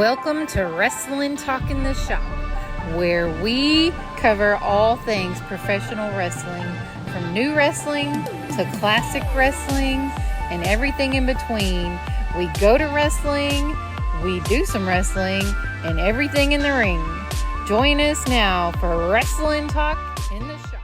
Welcome to Wrestling Talk in the Shop, where we cover all things professional wrestling, from new wrestling to classic wrestling and everything in between. We go to wrestling, we do some wrestling, and everything in the ring. Join us now for Wrestling Talk in the Shop.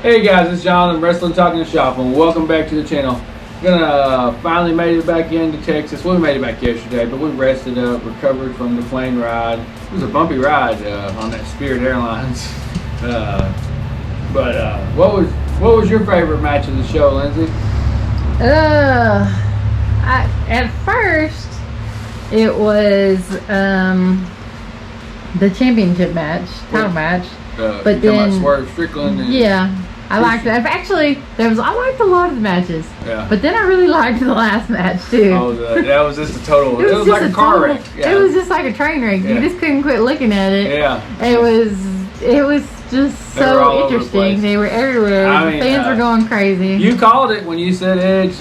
Hey guys, it's John and Wrestling Talk in the Shop, and welcome back to the channel. Finally made it back into Texas. Well, we made it back yesterday, but we rested up, recovered from the plane ride. It was a bumpy ride on that Spirit Airlines. What was your favorite match of the show, Lindsay? At first, it was the championship match, title match. But then Swerve Strickland. I liked it. Actually, I liked a lot of the matches. Yeah. But then I really liked the last match too. Oh, that was just a total. It was like a car wreck. Yeah. It was just like a train wreck. Yeah. You just couldn't quit looking at it. Yeah. It was just so interesting. They were everywhere. The fans were going crazy. You called it when you said Edge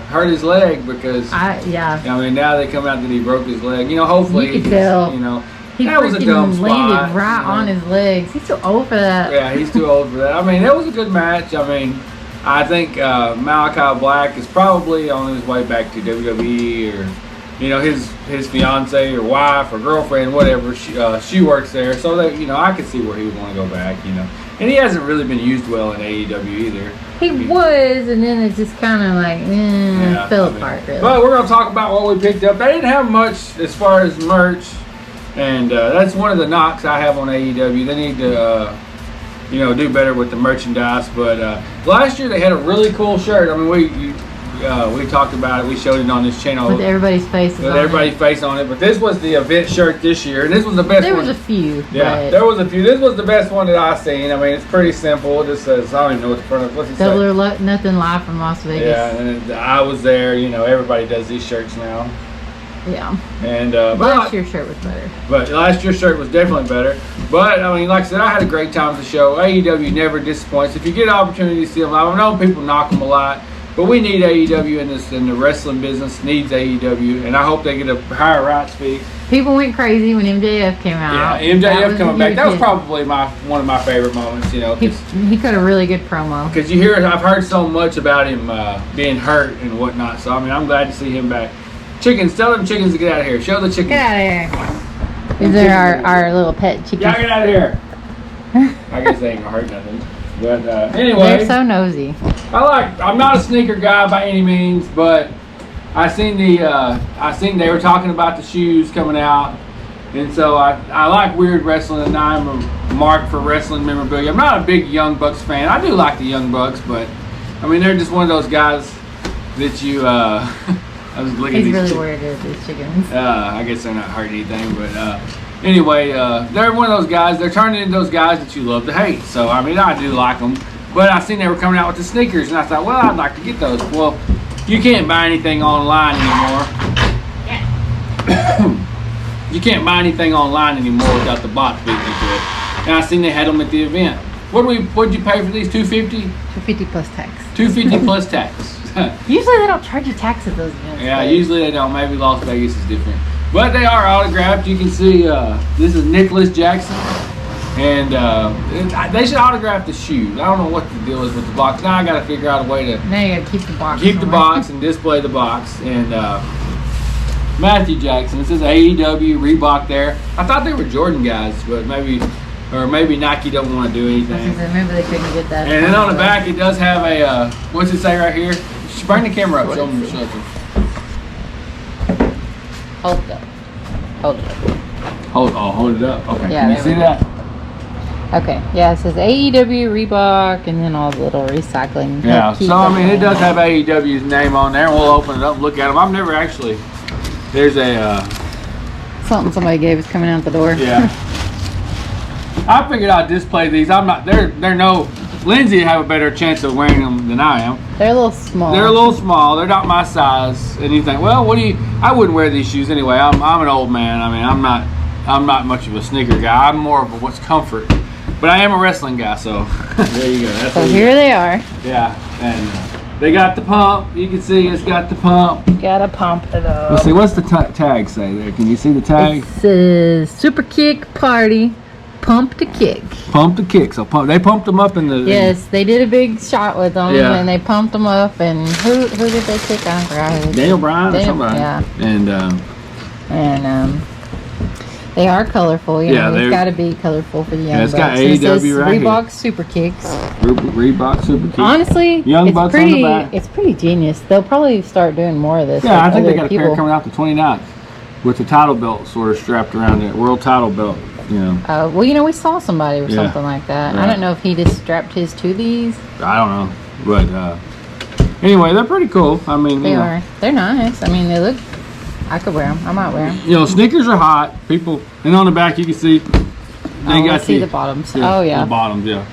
hurt his leg because. Now they come out that he broke his leg. Hopefully. You could tell. He that was a dumb spot. Landed right on his legs. He's too old for that. Yeah, he's too old for that. It was a good match. I think Malachi Black is probably on his way back to WWE or, his fiance or wife or girlfriend, whatever. She works there, so that I could see where he would want to go back. And he hasn't really been used well in AEW either. He was, and then it just kind of like fell apart. Really. But we're gonna talk about what we picked up. They didn't have much as far as merch. And that's one of the knocks I have on AEW. They need to, do better with the merchandise. But last year they had a really cool shirt. We talked about it. We showed it on this channel with everybody's faces. With everybody's face on it. But this was the event shirt this year, and this was the best. There was a few. Yeah, there was a few. This was the best one that I've seen. It's pretty simple. It just says, I don't even know what the front of. What's it say? Double or nothing live from Las Vegas. Yeah, and I was there. Everybody does these shirts now. Yeah. And last year's shirt was better. But last year's shirt was definitely better. But like I said, I had a great time at the show. AEW never disappoints. If you get an opportunity to see them live, I know people knock them a lot, but we need AEW in the wrestling business needs AEW, and I hope they get a higher rights fee. People went crazy when MJF came out. Yeah, MJF coming back. That was probably one of my favorite moments. He cut a really good promo. Because I've heard so much about him being hurt and whatnot. So I'm glad to see him back. Chickens, tell them chickens to get out of here. Show the chickens. Get out of here. These are our little pet chickens. Yeah, get out of here. I guess they ain't gonna hurt nothing. But anyway. They're so nosy. I'm not a sneaker guy by any means, but I seen they were talking about the shoes coming out. And so I like weird wrestling, and I'm a mark for wrestling memorabilia. I'm not a big Young Bucks fan. I do like the Young Bucks, but they're just one of those guys that you I was looking He's at really worried about these chickens. I guess they're not hurting anything, but anyway, they're one of those guys. They're turning into those guys that you love to hate. So I do like them, but I seen they were coming out with the sneakers, and I thought, well, I'd like to get those. Well, you can't buy anything online anymore. You can't buy anything online anymore without the bot beating you to it. And I seen they had them at the event. What'd you pay for these? $250? $250 plus tax. $250 plus tax. Usually they don't charge you tax at those events. Yeah, usually they don't. Maybe Las Vegas is different. But they are autographed. You can see this is Nicholas Jackson. And they should autograph the shoes. I don't know what the deal is with the box. Now I got to figure out a way to... Now you got to keep the box. Keep the box and display the box. And Matthew Jackson. It says AEW, Reebok there. I thought they were Jordan guys, but maybe Nike don't want to do anything. Maybe they couldn't get that. And then on the back it does have a... what's it say right here? Bring the camera up. Show them the shelter. Hold it up. Hold it up. Hold it up. Okay. Yeah, can you see that? Okay. Yeah, it says AEW, Reebok, and then all the little recycling. Yeah. So it does have AEW's name on there. We'll open it up and look at them. I've never actually. There's a. Something somebody gave us coming out the door. Yeah. I figured I'd display these. I'm not. They're no. Lindsay have a better chance of wearing them than I am. They're a little small. They're a little small. They're not my size. And you think, well, I wouldn't wear these shoes anyway. I'm an old man. I'm not much of a sneaker guy. I'm more of a what's comfort. But I am a wrestling guy, so there you go. So here they are. Yeah, and They got the pump. You can see it's got the pump. Gotta pump it up. Let's see. What's the tag say there? Can you see the tag? It says Super Kick Party, Pump to Kick. Pump to kick. So they pumped them up in the. Yes, they did a big shot with them, and they pumped them up. And who did they kick? I forgot. Daniel Bryan or somebody. Yeah. And they are colorful. You know, it's got to be colorful for the young it's bucks. got AEW right Reebok here. Superkicks. Reebok Superkicks. Honestly, young bucks on the back. It's pretty genius. They'll probably start doing more of this. Yeah, I think they got a pair coming out the 29th with the title belt sort of strapped around it, world title belt. You know. Well, you know, we saw somebody with something like that. Right. I don't know if he just strapped his to these. I don't know, but anyway, they're pretty cool. I mean, they are. They're nice. I mean, they look. I could wear them. I might wear them. You know, sneakers are hot. People, and on the back you can see they got the bottoms. Yeah, oh yeah, the bottoms. Yeah.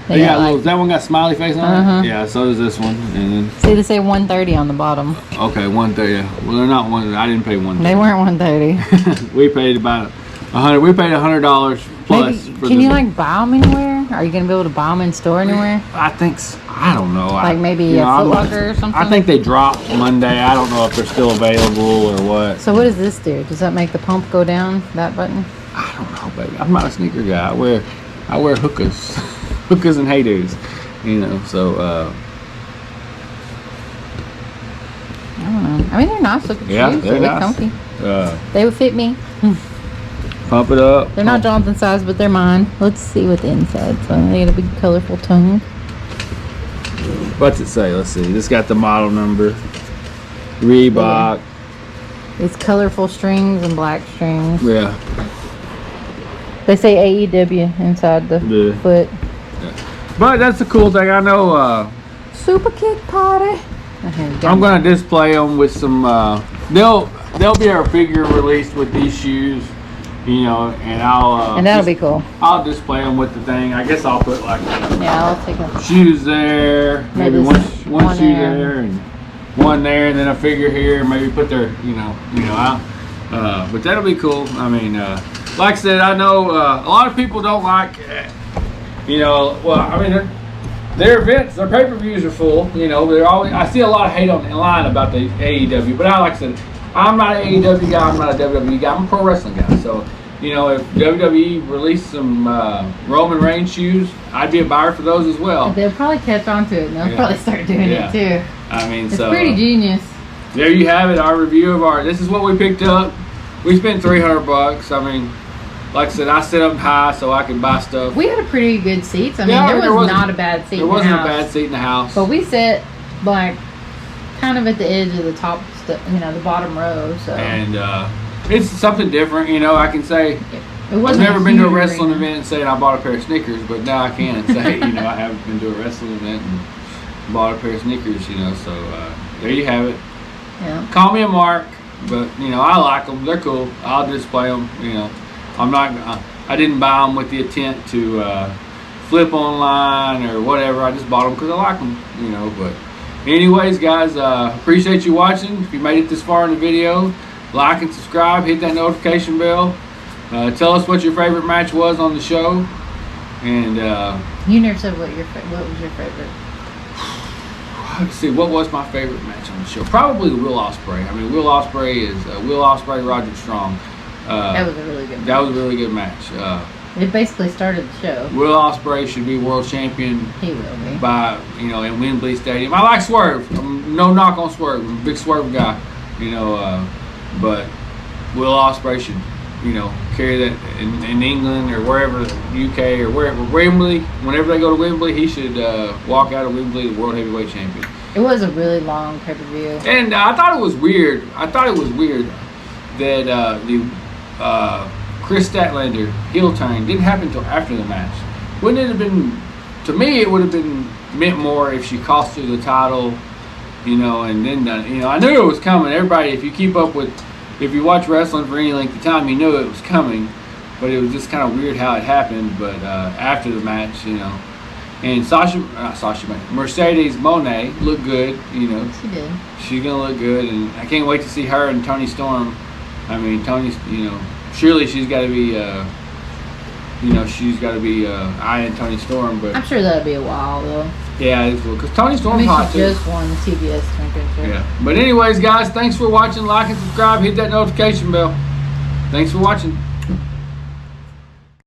They got little, that one got smiley face on it. Yeah, so does this one. And then see, they say 130 on the bottom. Okay, 130. Yeah. Well, they're not one. I didn't pay 130. They weren't 130. We paid about $100. We paid $100 plus. Maybe, can you like buy them anywhere? Are you gonna be able to buy them in store anywhere? I think so. I don't know. Like maybe a Foot Locker or something. I think they dropped Monday. I don't know if they're still available or what. So what does this do? Does that make the pump go down? That button? I don't know, baby. I'm not a sneaker guy. I wear hookahs, hookahs and hey-dos. You know, so. I don't know. I mean, they're nice looking shoes. They're nice. Comfy. They would fit me. Pump it up. They're not Jonathan's size, but they're mine. Let's see what the inside. So they got a big colorful tongue. What's it say? Let's see. This got the model number. Reebok. It's colorful strings and black strings. Yeah. They say AEW inside the foot. Yeah. But that's the cool thing. I know. Super Kick Party. I'm gonna display them with some. They'll be our figure released with these shoes. You know, and I'll. And that'll be cool. I'll display them with the thing. I guess I'll put like. Yeah, I'll take a. Shoes there. Maybe one shoe there and one there, and then a figure here. Maybe put their, but that'll be cool. I mean, like I said, I know a lot of people don't like, well, I mean, their events, their pay-per-views are full. You know, they're always. I see a lot of hate online about the AEW, but like I said, I'm not an AEW guy. I'm not a WWE guy. I'm a pro wrestling guy. So, you know, if WWE released some Roman Reigns shoes, I'd be a buyer for those as well. They'll probably catch on to it, and they'll probably start doing it too. I mean, it's pretty genius. There you have it. Our review of this is what we picked up. We spent $300. I mean, like I said, I sit up high so I can buy stuff. We had a pretty good seats. I mean, there was not a bad seat. There wasn't a bad seat in the house. But we sat like kind of at the edge of the top, the bottom row. So. And it's something different, I can say. I've never been to a wrestling event and saying I bought a pair of sneakers, but now I can say, I haven't been to a wrestling event and bought a pair of sneakers, so there you have it. Yeah. Call me a mark, but, I like them. They're cool. I'll display them, I'm not, I didn't buy them with the intent to flip online or whatever. I just bought them because I like them, but anyways, guys, appreciate you watching. If you made it this far in the video, like and subscribe, hit that notification bell. Tell us what your favorite match was on the show. And you never said what was your favorite. Let's see, what was my favorite match on the show? Probably the Will Ospreay. I mean, Will Ospreay is Will Ospreay, Roderick Strong. That was a really good match. That was a really good match. It basically started the show. Will Ospreay should be world champion. He will be. By, in Wembley Stadium. I like Swerve. No knock on Swerve. I'm a big Swerve guy. But Will Ospreay should, carry that in England or wherever, UK or wherever, Wembley. Whenever they go to Wembley, he should walk out of Wembley the world heavyweight champion. It was a really long pay-per-view. And I thought it was weird. That the Chris Statlander heel turn didn't happen until after the match. Wouldn't it have been, to me, it would have been meant more if she cost her the title, and then done. I knew it was coming. Everybody, if you watch wrestling for any length of time, you knew it was coming. But it was just kind of weird how it happened. But after the match, and Mercedes Moné looked good. She did. She's gonna look good, and I can't wait to see her and Toni Storm. I mean, Tony's, surely she's got to be, eyeing Toni Storm, but I'm sure that'll be a while though. Yeah, it's because Tony I Storm's mean, hot she too. just won the TBS championship. Yeah. But anyways, guys, thanks for watching. Like and subscribe. Hit that notification bell. Thanks for watching.